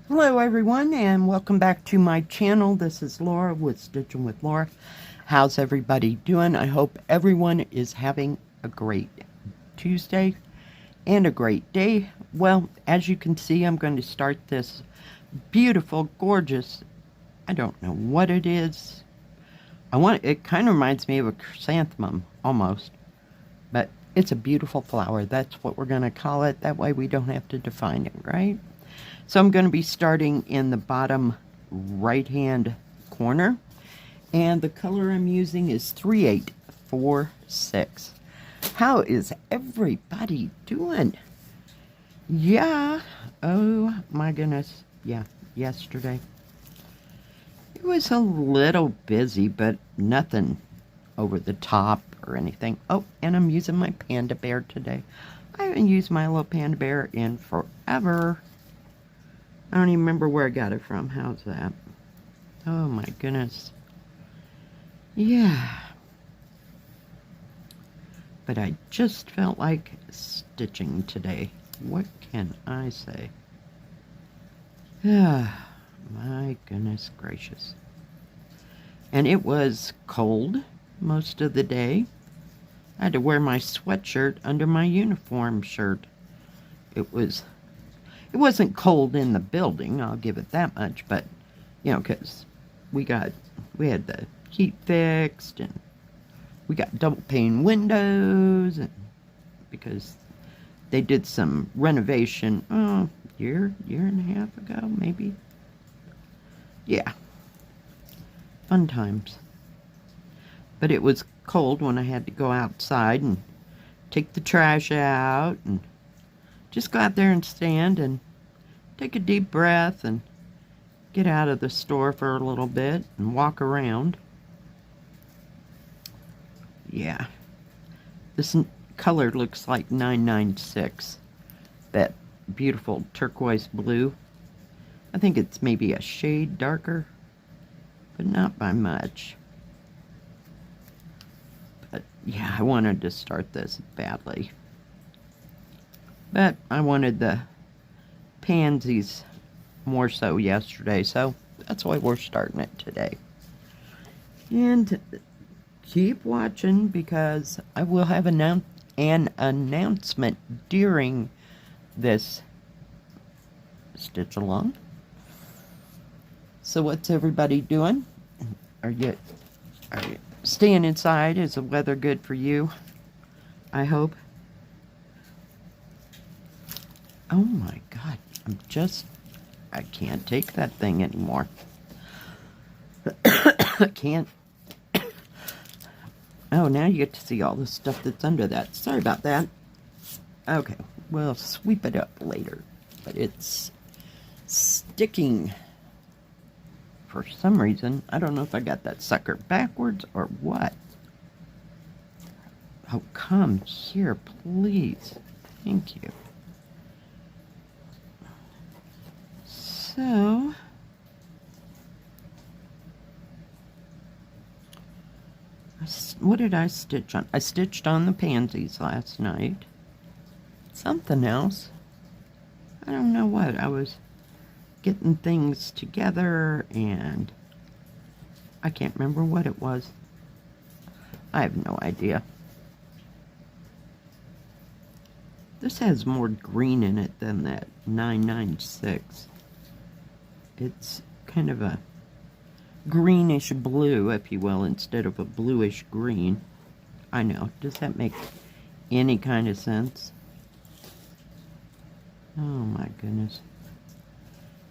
Hello everyone and welcome back to my channel. This is Laura with Stitchin with Laura. How's everybody doing? I hope everyone is having a great Tuesday and a great day. Well, as you can see, I'm going to start this beautiful, gorgeous, I don't know what it is. It kind of reminds me of a chrysanthemum almost, but it's a beautiful flower. That's what we're going to call it. That way we don't have to define it, right? So I'm going to be starting in the bottom right-hand corner. And the color I'm using is 3846. How is everybody doing? Yeah. Oh, my goodness. Yeah, yesterday. It was a little busy, but nothing over the top or anything. Oh, and I'm using my panda bear today. I haven't used my little panda bear in forever. I don't even remember where I got it from. How's that? Oh my goodness. Yeah. But I just felt like stitching today. What can I say? Ah, my goodness gracious. And it was cold most of the day. I had to wear my sweatshirt under my uniform shirt. It wasn't cold in the building, I'll give it that much, but, you know, because we had the heat fixed, and we got double pane windows, and because they did some renovation, year and a half ago, maybe. Yeah. Fun times. But it was cold when I had to go outside and take the trash out, and just go out there and stand and take a deep breath and get out of the store for a little bit and walk around. Yeah. This color looks like 996. That beautiful turquoise blue. I think it's maybe a shade darker, but not by much. But yeah, I wanted to start this badly. But I wanted the pansies more so yesterday, so that's why we're starting it today. And keep watching, because I will have an announcement during this stitch along. So what's everybody doing? Are you staying inside? Is the weather good for you? I hope. Oh my God, I can't take that thing anymore. I can't. Oh, now you get to see all the stuff that's under that. Sorry about that. Okay, we'll sweep it up later. But it's sticking for some reason. I don't know if I got that sucker backwards or what. Oh, come here, please. Thank you. So, what did I stitch on? I stitched on the pansies last night. Something else. I don't know what. I was getting things together, and I can't remember what it was. I have no idea. This has more green in it than that 996. It's kind of a greenish blue, if you will, instead of a bluish green. I know. Does that make any kind of sense? Oh my goodness.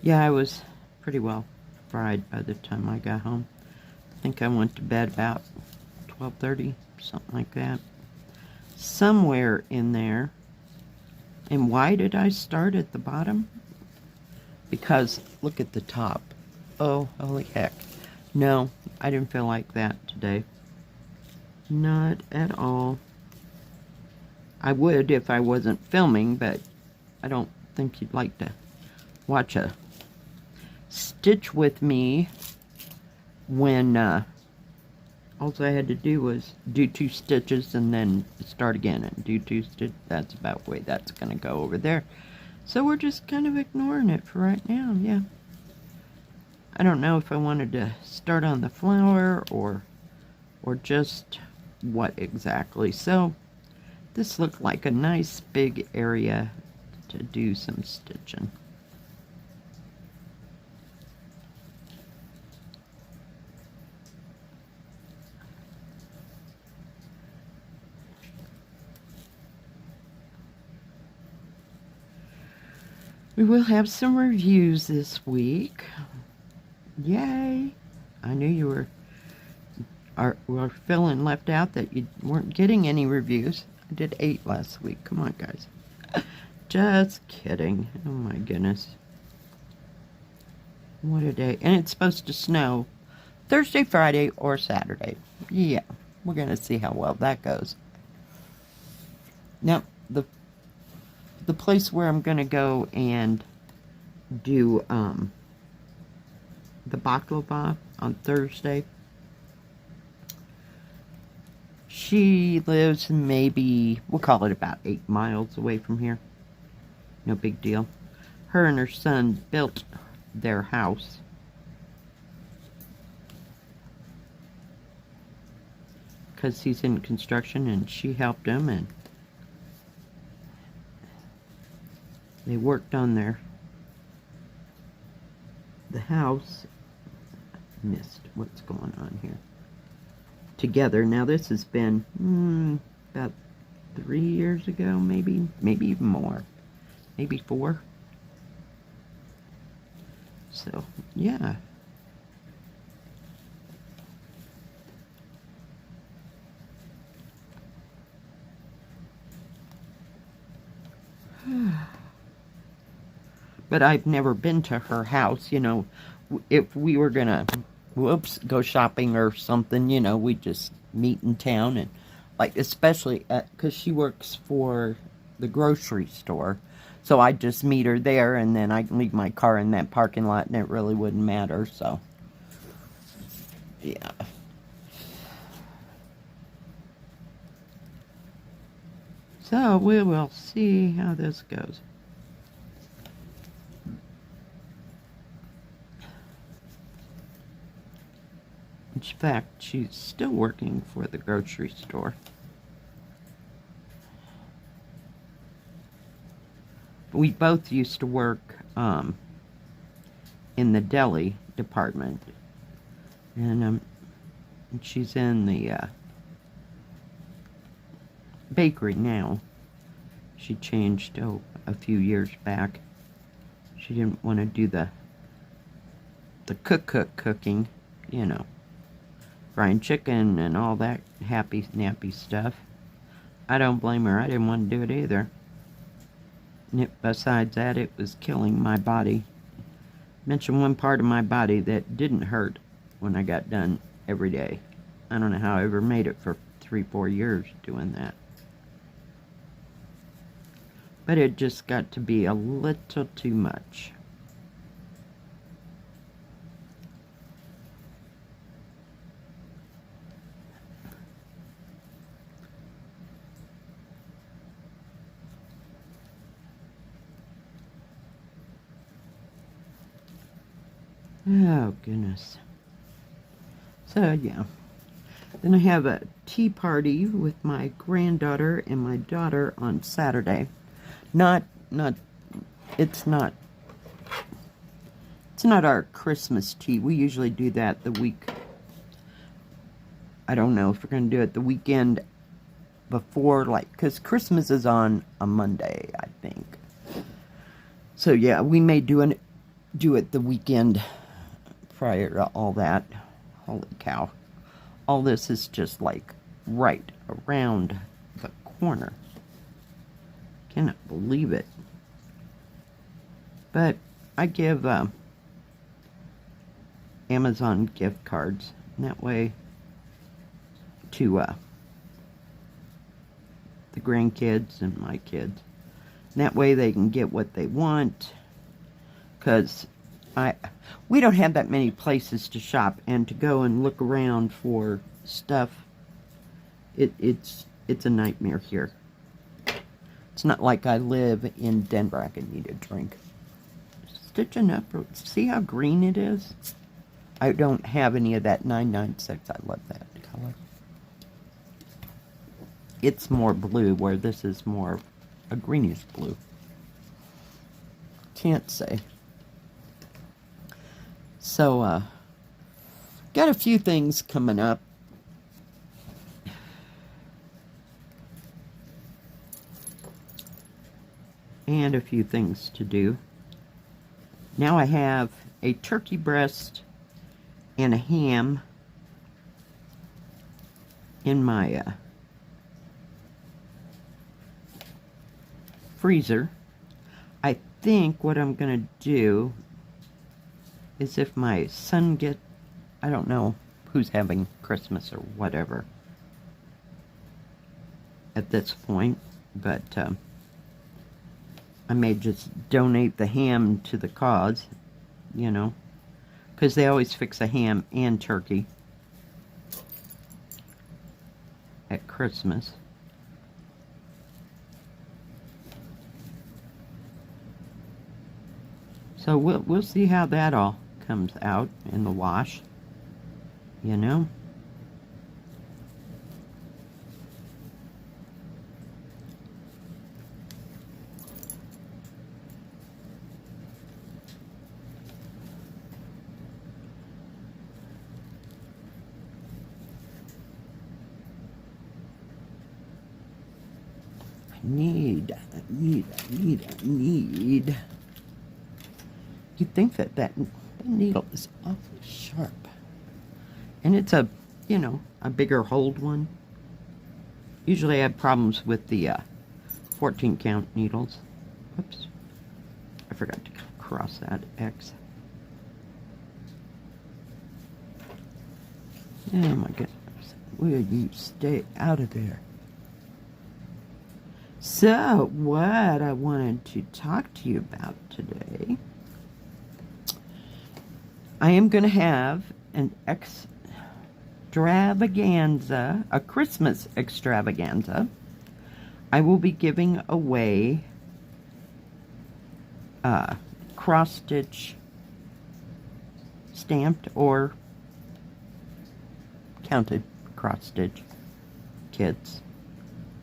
Yeah, I was pretty well fried by the time I got home. I think I went to bed about 12:30, something like that. Somewhere in there. And why did I start at the bottom? Because look at the top. Oh, holy heck. No, I didn't feel like that today. Not at all. I would if I wasn't filming, but I don't think you'd like to watch a stitch with me when all I had to do was do 2 stitches and then start again and do 2 stitches. That's about the way that's going to go over there. So we're just kind of ignoring it for right now, yeah. I don't know if I wanted to start on the flower or just what exactly. So this looked like a nice big area to do some stitching. We will have some reviews this week. Yay! I knew you were feeling left out, that you weren't getting any reviews. I did 8 last week. Come on, guys. Just kidding. Oh my goodness. What a day. And it's supposed to snow Thursday, Friday, or Saturday. Yeah, we're going to see how well that goes. Now, the place where I'm going to go and do the baklava on Thursday, she lives maybe, we'll call it about 8 miles away from here. No big deal. Her and her son built their house. Because he's in construction, and she helped him, and they worked on the house. Missed what's going on here. Together. Now this has been about 3 years ago, maybe even more. Maybe 4. So, yeah. But I've never been to her house, you know. If we were gonna, go shopping or something, you know, we just meet in town, and like, especially because she works for the grocery store, so I just meet her there, and then I can leave my car in that parking lot, and it really wouldn't matter. So yeah. So we will see how this goes. In fact, she's still working for the grocery store. We both used to work in the deli department, and she's in the bakery now. She changed a few years back. She didn't want to do the cooking, you know, frying chicken and all that happy nappy stuff. I don't blame her. I didn't want to do it either. And besides that, it was killing my body. Mention one part of my body that didn't hurt when I got done every day. I don't know how I ever made it for 3-4 years doing that. But it just got to be a little too much. Oh, goodness. So, yeah. Then I have a tea party with my granddaughter and my daughter on Saturday. It's not our Christmas tea. We usually do that the week. I don't know if we're going to do it the weekend before, like, because Christmas is on a Monday, I think. So, yeah, we may do it the weekend prior to all that. Holy cow. All this is just like right around the corner. Cannot believe it. But I give Amazon gift cards, and that way to the grandkids and my kids. And that way they can get what they want, because we don't have that many places to shop, and to go and look around for stuff, it's a nightmare here. It's not like I live in Denver. I can need a drink. Stitching up. See how green it is? I don't have any of that 996. I love that color. It's more blue, where this is more a greenish blue. Can't say. So, got a few things coming up. And a few things to do. Now I have a turkey breast and a ham in my freezer. I think what I'm going to do is, if my son I don't know who's having Christmas or whatever at this point, but I may just donate the ham to the cause, you know, because they always fix a ham and turkey at Christmas. So we'll see how that all comes out in the wash, you know. I need. You'd think that needle is awfully sharp. And it's a, you know, a bigger hold one. Usually I have problems with the 14 count needles. Oops. I forgot to cross that X. Oh my goodness. Will you stay out of there? So, what I wanted to talk to you about today, I am going to have an extravaganza, a Christmas extravaganza. I will be giving away cross-stitch stamped or counted cross-stitch kits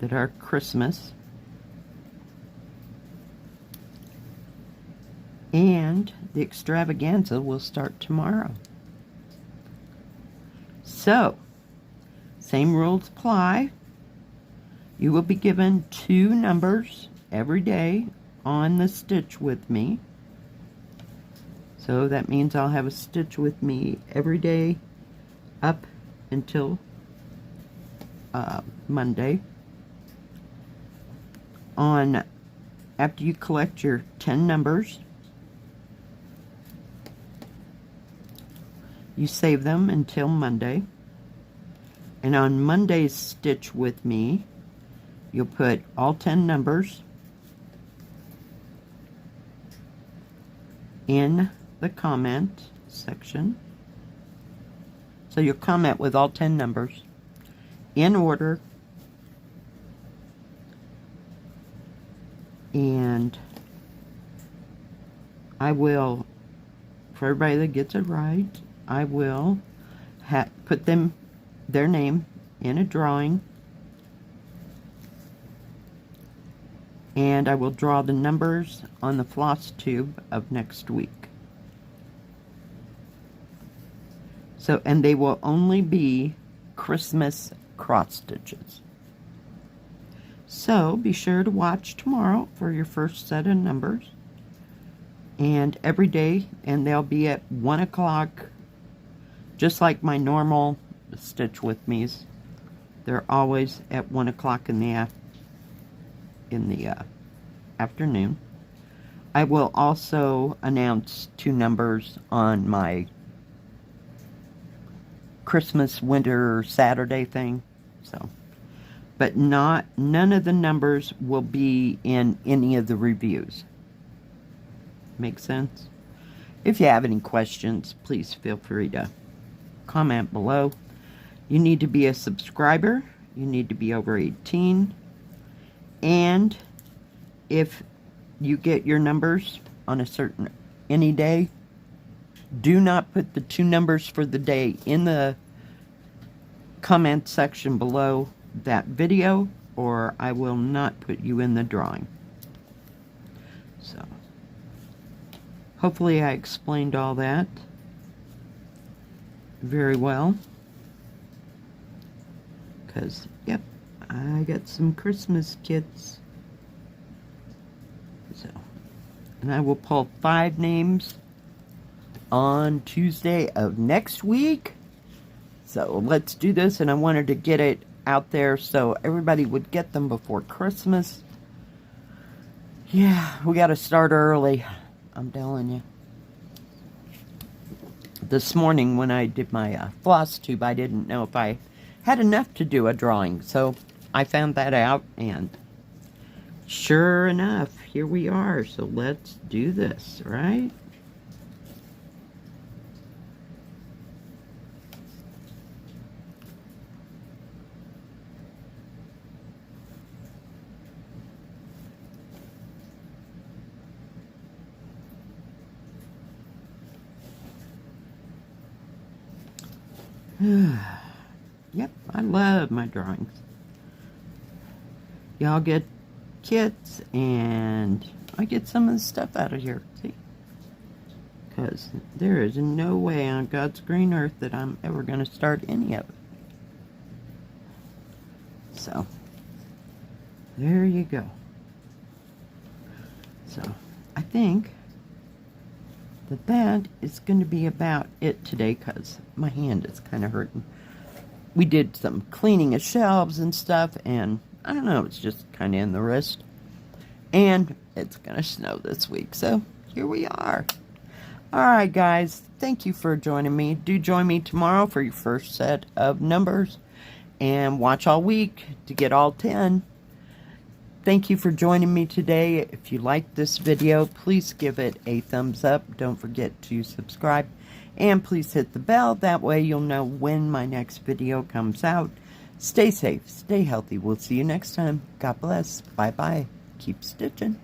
that are Christmas. And the extravaganza will start tomorrow. So, same rules apply. You will be given 2 numbers every day on the Stitch With Me. So that means I'll have a Stitch With Me every day up until Monday. After you collect your 10 numbers, you save them until Monday. And on Monday's Stitch With Me, you'll put all 10 numbers in the comment section. So you'll comment with all 10 numbers in order. And I will, for everybody that gets it right, I will put their name in a drawing, and I will draw the numbers on the floss tube of next week. So, and they will only be Christmas cross stitches. So be sure to watch tomorrow for your first set of numbers, and every day, and they'll be at 1 o'clock. Just like my normal Stitch With Me's, they're always at 1 o'clock in the afternoon. I will also announce 2 numbers on my Christmas winter Saturday thing. So, but none of the numbers will be in any of the reviews. Make sense? If you have any questions, please feel free to comment below. You need to be a subscriber. You need to be over 18. And if you get your numbers on any day, do not put the 2 numbers for the day in the comment section below that video, or I will not put you in the drawing. So, hopefully I explained all that very well. Because, yep, I got some Christmas kits. So, and I will pull 5 names on Tuesday of next week. So let's do this, and I wanted to get it out there so everybody would get them before Christmas. Yeah, we got to start early, I'm telling you. This morning when I did my floss tube, I didn't know if I had enough to do a drawing, so I found that out, and sure enough, here we are. So let's do this, right? Yep, I love my drawings. Y'all get kits, and I get some of the stuff out of here, see? Because there is no way on God's green earth that I'm ever going to start any of it. So, there you go. So, I think that is going to be about it today, because my hand is kind of hurting. We did some cleaning of shelves and stuff, and I don't know, it's just kind of in the wrist. And it's going to snow this week, so here we are. Alright guys, thank you for joining me. Do join me tomorrow for your first set of numbers, and watch all week to get all 10. Thank you for joining me today. If you liked this video, please give it a thumbs up. Don't forget to subscribe. And please hit the bell. That way you'll know when my next video comes out. Stay safe. Stay healthy. We'll see you next time. God bless. Bye-bye. Keep stitching.